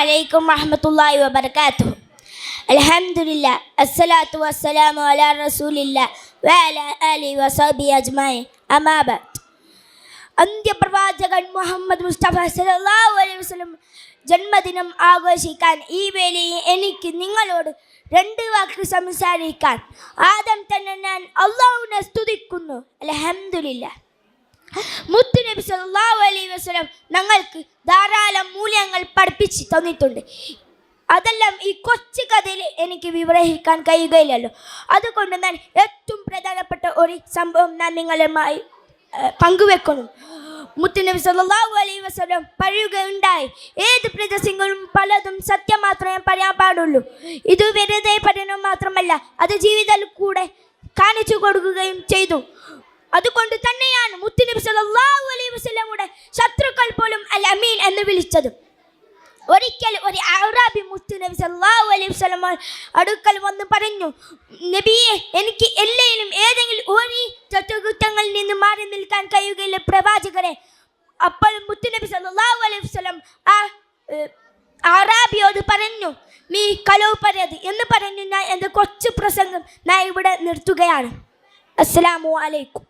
അലൈക്കും വറഹ്മത്തുള്ളാഹി വബറകാതുഹു. അൽഹംദുലില്ലാ അസ്സലാത്തു വസ്സലാമു അലാ റസൂലില്ലാ വഅലാ ആലിഹി വസഹ്ബിഹി അജ്മഈൻ. അമ്മാ ബഅദ്. അന്ത്യപ്രവാചകൻ മുഹമ്മദ് മുസ്തഫ സല്ലല്ലാഹു അലൈഹി വസല്ലം ജന്മദിനം ആഘോഷിക്കാൻ ഈ വേളയിൽ എനിക്ക് നിങ്ങളോട് രണ്ട് വാക്ക് സംസാരിക്കാൻ ആദ്യം തന്നെ ഞാൻ അല്ലാഹുവിനെ സ്തുതിക്കുന്നു. അൽഹംദുലില്ലാ. മുത്തുനബി സല്ലല്ലാഹു അലൈഹി വസല്ലം ഞങ്ങൾക്ക് ധാരാളം മൂല്യങ്ങൾ പഠിപ്പിച്ച് തന്നിട്ടുണ്ട്. അതെല്ലാം ഈ കൊച്ചു കഥയിൽ എനിക്ക് വിവരിക്കാൻ കഴിയുകയില്ലല്ലോ. അതുകൊണ്ട് ഞാൻ ഏറ്റവും പ്രധാനപ്പെട്ട ഒരു സംഭവം ഞാൻ നിങ്ങളുമായി പങ്കുവെക്കുന്നു. മുത്തുനബി സല്ലല്ലാഹു അലൈഹി വസല്ലം പറയുകയുണ്ടായി, ഏത് പ്രദേശങ്ങളും പലതും സത്യം മാത്രമേ പറയാൻ പാടുള്ളൂ. ഇത് വെറുതെ പഠനം മാത്രമല്ല, അത് ജീവിതത്തിൽ കൂടെ കാണിച്ചു കൊടുക്കുകയും ചെയ്തു. അതുകൊണ്ട് തന്നെയാണ് മുത്തുനബി സല്ലല്ലാഹു അലൈഹി വസല്ലമയുടെ ശത്രുക്കൾ പോലും അൽ അമീൻ എന്ന് വിളിച്ചത്. ഒരിക്കൽ ഒരു അറാബി മുത്തുനബി സല്ലല്ലാഹു അലൈഹി വസല്ലം അടുക്കൽ വന്ന് പറഞ്ഞു, നബിയെ, എനിക്ക് എല്ലായിലും ഏതെങ്കിലും ഒരു തെറ്റുകുറ്റങ്ങളിൽ നിന്ന് മാറി നിൽക്കാൻ കഴിയുകയില്ല പ്രവാചകരെ. അപ്പോൾ മുത്തുനബി സല്ലല്ലാഹു അലൈഹി വസല്ലം ആ അറാബിയോട് പറഞ്ഞു, നീ കളവ് പറയരുത് എന്ന് പറഞ്ഞു ഞാൻ എൻ്റെ കൊച്ചു പ്രസംഗം ഞാൻ ഇവിടെ നിർത്തുകയാണ്. അസ്സലാമു അലൈക്കും.